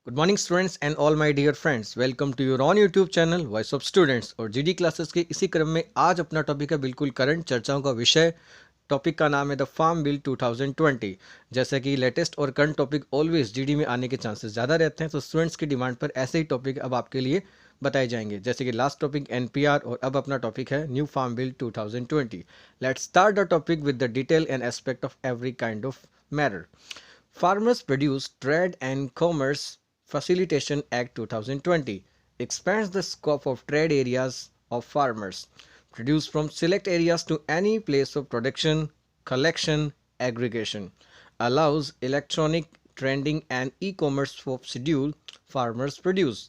Good morning students and all my dear friends, welcome to your own YouTube channel voice of students. और GD classes के इसी क्रम में आज अपना टॉपिक है बिल्कुल करंट चर्चाओं का विषय। टॉपिक का नाम है द फार्म बिल 2020। जैसे कि लेटेस्ट और करंट टॉपिक ऑलवेज जीडी में आने के चांसेस ज़्यादा रहते हैं, तो स्टूडेंट्स की डिमांड पर ऐसे ही टॉपिक अब आपके लिए बताए जाएंगे। जैसे कि लास्ट टॉपिक एनपीआर और अब अपना टॉपिक है new farm bill 2020। Let's start the topic with the detail and aspect of every kind of matter. Farmers Produce Trade and Commerce Facilitation Act 2020 expands the scope of trade areas of farmers produce from select areas to any place of production, collection, aggregation, allows electronic trading and e-commerce for scheduled farmers produce,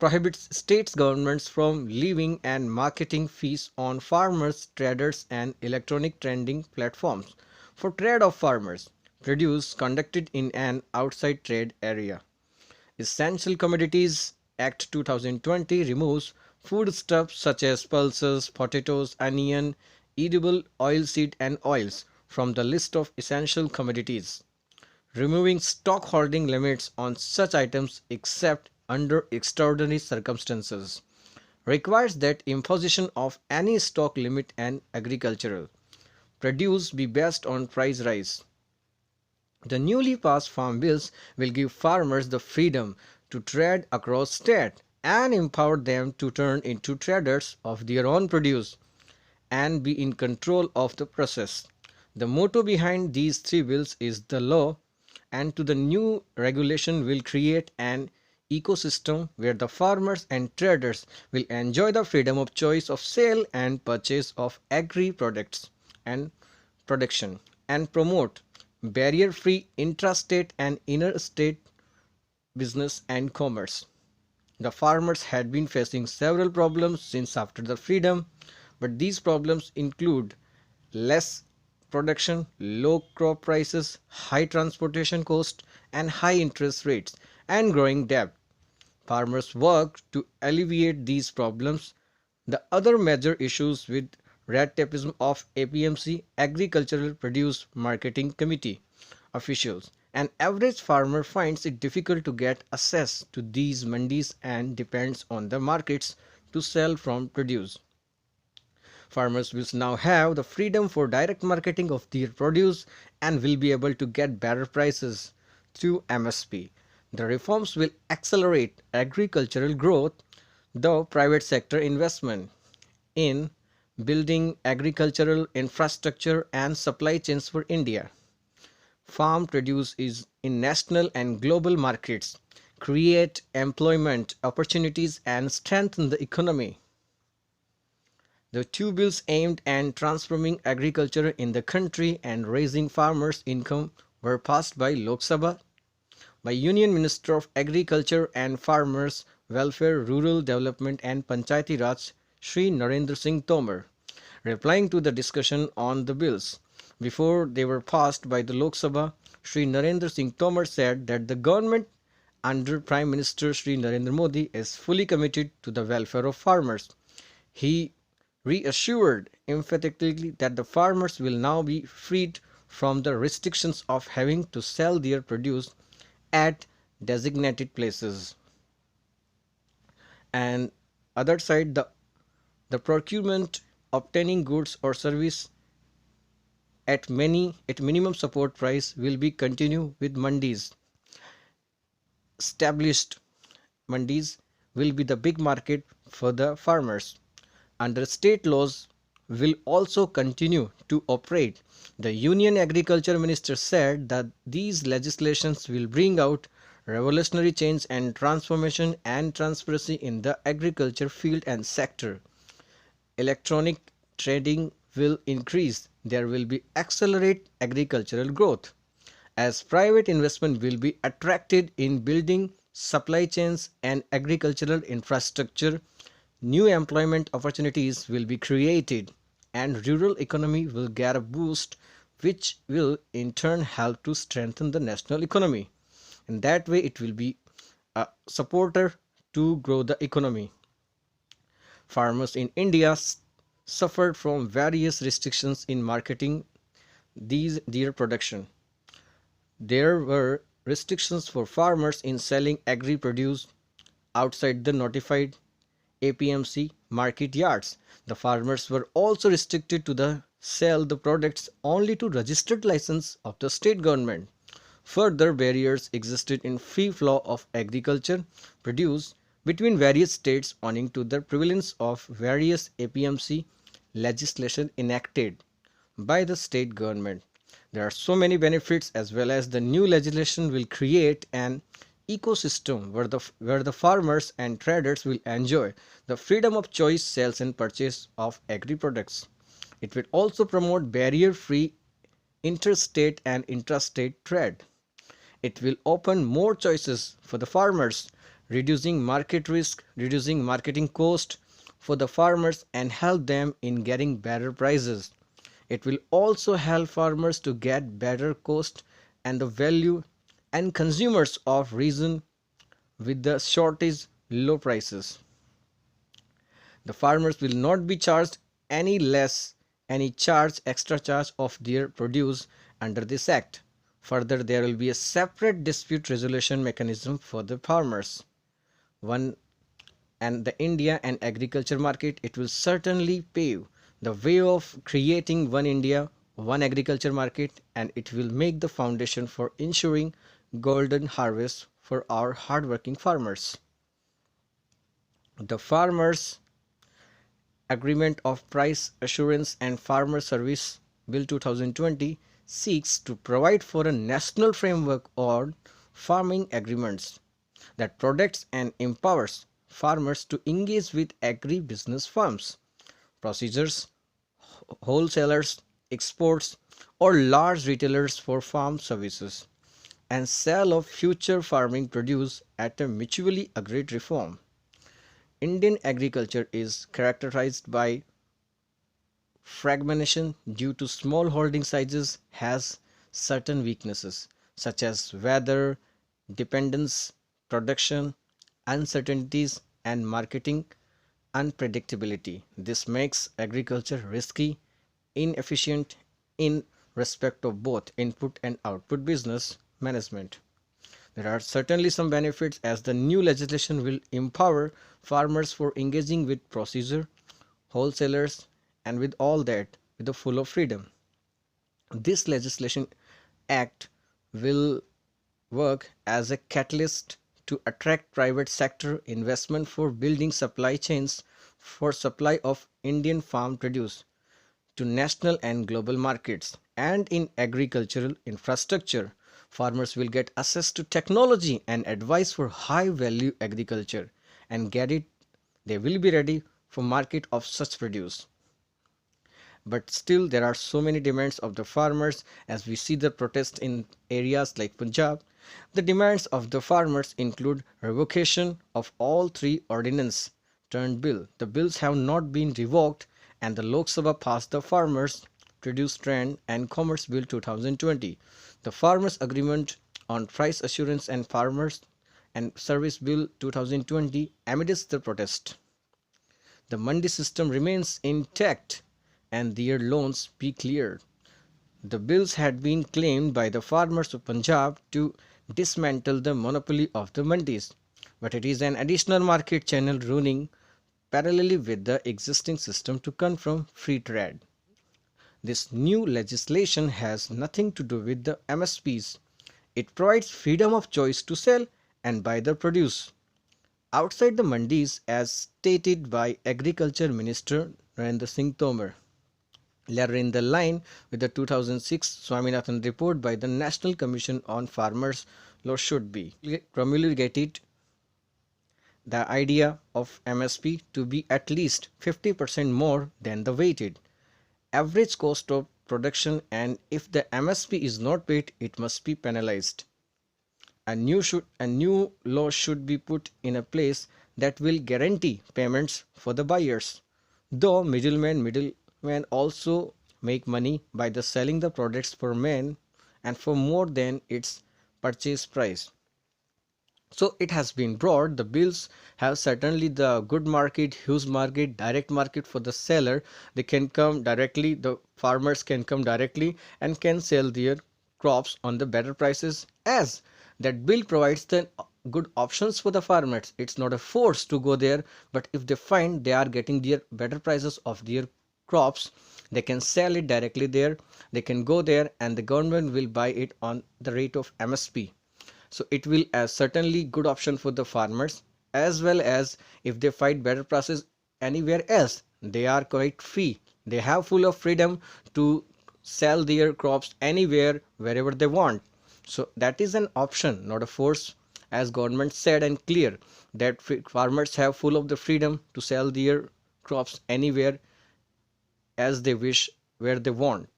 prohibits states governments from levying and marketing fees on farmers, traders and electronic trading platforms for trade of farmers produce conducted in an outside trade area. Essential Commodities Act 2020 removes foodstuffs such as pulses, potatoes, onion, edible oilseed and oils from the list of essential commodities, removing stock holding limits on such items except under extraordinary circumstances, requires that imposition of any stock limit and agricultural produce be based on price rise. The newly passed farm bills will give farmers the freedom to trade across state and empower them to turn into traders of their own produce and be in control of the process. The motto behind these three bills is the law, and to the new regulation will create an ecosystem where the farmers and traders will enjoy the freedom of choice of sale and purchase of agri products and production and promote barrier-free intrastate and interstate business and commerce. The farmers had been facing several problems since after the freedom, but these problems include less production, low crop prices, high transportation costs, and high interest rates, and growing debt. Farmers worked to alleviate these problems. The other major issues with red tapeism of APMC, Agricultural Produce Marketing Committee officials. An average farmer finds it difficult to get access to these mandis and depends on the markets to sell from produce. Farmers will now have the freedom for direct marketing of their produce and will be able to get better prices through MSP. The reforms will accelerate agricultural growth, though private sector investment in building agricultural infrastructure and supply chains for India. Farm produce is in national and global markets, create employment opportunities and strengthen the economy. The two bills aimed at transforming agriculture in the country and raising farmers' income were passed by Lok Sabha by Union Minister of Agriculture and Farmers Welfare, Rural Development and Panchayati Raj Shri Narendra Singh Tomar. Replying to the discussion on the bills before they were passed by the Lok Sabha, Shri Narendra Singh Tomar said that the government under Prime Minister Shri Narendra Modi is fully committed to the welfare of farmers. He reassured emphatically that the farmers will now be freed from the restrictions of having to sell their produce at designated places. And other side, the procurement obtaining goods or service at minimum support price will be continued with mandis. Established mandis will be the big market for the farmers. Under state laws will also continue to operate. The Union Agriculture Minister said that these legislations will bring out revolutionary change and transformation and transparency in the agriculture field and sector. Electronic trading will increase. There will be accelerate agricultural growth as private investment will be attracted in building supply chains and agricultural infrastructure. New employment opportunities will be created and rural economy will get a boost, which will in turn help to strengthen the national economy. In that way it will be a supporter to grow the economy. Farmers in India suffered from various restrictions in marketing their production. There were restrictions for farmers in selling agri produce outside the notified APMC market yards. The farmers were also restricted to sell the products only to registered license of the state government. Further barriers existed in free flow of agriculture produce between various states owing to the prevalence of various APMC legislation enacted by the state government. There are so many benefits, as well as the new legislation will create an ecosystem where the farmers and traders will enjoy the freedom of choice, sales and purchase of agri products. It will also promote barrier free interstate and intrastate trade. It will open more choices for the farmers, reducing market risk, reducing marketing cost for the farmers, and help them in getting better prices. It will also help farmers to get better cost and the value, and consumers of reason with the shortage low prices. The farmers will not be charged any less any charge extra charge of their produce under this act. Further, there will be a separate dispute resolution mechanism for the farmers. One and the India and agriculture market, it will certainly pave the way of creating one India, one agriculture market, and it will make the foundation for ensuring golden harvest for our hardworking farmers. The Farmers Agreement of Price Assurance and Farmer Service Bill 2020 seeks to provide for a national framework on farming agreements that protects and empowers farmers to engage with agri-business firms, processors, wholesalers, exports, or large retailers for farm services, and sale of future farming produce at a mutually agreed reform. Indian agriculture is characterized by fragmentation due to small holding sizes, has certain weaknesses such as weather dependence, production uncertainties, and marketing unpredictability. This makes agriculture risky, inefficient in respect of both input and output business management. There are certainly some benefits, as the new legislation will empower farmers for engaging with processor, wholesalers, and with all that with the full of freedom. This legislation act will work as a catalyst to attract private sector investment for building supply chains for supply of Indian farm produce to national and global markets. And in agricultural infrastructure, farmers will get access to technology and advice for high value agriculture, and get it they will be ready for market of such produce. But still there are so many demands of the farmers, as we see the protest in areas like Punjab. The demands of the farmers include revocation of all three ordinance turned bill. The bills have not been revoked, and the Lok Sabha passed the Farmers Produce Trade and Commerce Bill 2020, the Farmers Agreement on Price Assurance and Farmers and Service Bill 2020 amidst the protest. The Mandi system remains intact and their loans be cleared. The bills had been claimed by the farmers of Punjab to dismantle the monopoly of the mandis, but it is an additional market channel running parallelly with the existing system to confirm free trade. This new legislation has nothing to do with the MSPs. It provides freedom of choice to sell and buy the produce outside the mandis, as stated by Agriculture Minister Narendra Singh Tomar. Later in the line with the 2006 Swaminathan report by the National Commission on Farmers Law should be promulgated the idea of MSP to be at least 50% more than the weighted average cost of production, and if the MSP is not paid, it must be penalized. A new law should be put in a place that will guarantee payments for the buyers. Though middlemen also make money by the selling the products for men and for more than its purchase price. So it has been brought. The bills have certainly the good market, huge market, direct market for the seller. They can come directly, the farmers can come directly and can sell their crops on the better prices, as That bill provides the good options for the farmers. It's not a force to go there, but if they find they are getting their better prices of their crops, they can sell it directly there. They can go there and the government will buy it on the rate of MSP. So it will as certainly good option for the farmers, as well as if they find better prices anywhere else, they are quite free. They have full of freedom to sell their crops anywhere wherever they want. So that is an option, not a force, as government said and clear that farmers have full of the freedom to sell their crops anywhere as they wish, where they want.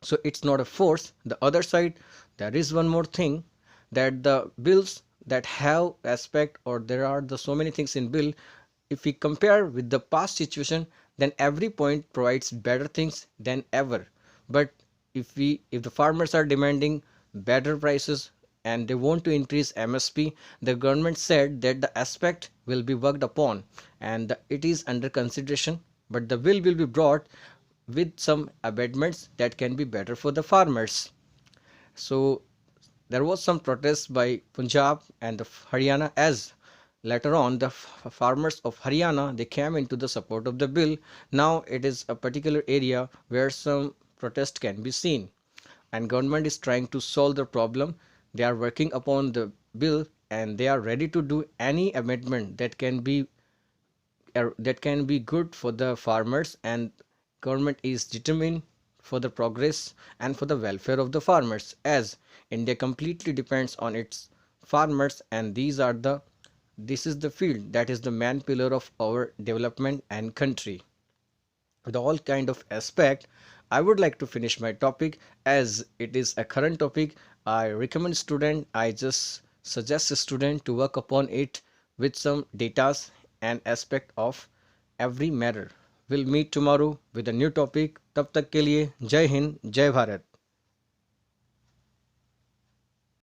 So it's not a force. The other side, there is one more thing, that the bills that have aspect, or there are the so many things in bill, if we compare with the past situation, then every point provides better things than ever. But if the farmers are demanding better prices and they want to increase MSP, the government said that the aspect will be worked upon and it is under consideration, but the bill will be brought with some amendments that can be better for the farmers. So there was some protest by Punjab and the Haryana, as later on the farmers of Haryana they came into the support of the bill. Now it is a particular area where some protest can be seen, and government is trying to solve the problem. They are working upon the bill and they are ready to do any amendment that can be good for the farmers, and government is determined for the progress and for the welfare of the farmers, as India completely depends on its farmers, and this is the field that is the main pillar of our development and country. With all kind of aspect, I would like to finish my topic as it is a current topic. I recommend student, I just suggest a student to work upon it with some datas and aspect of every matter. We'll meet tomorrow with a new topic. तब तक के लिए जय हिंद, जय भारत.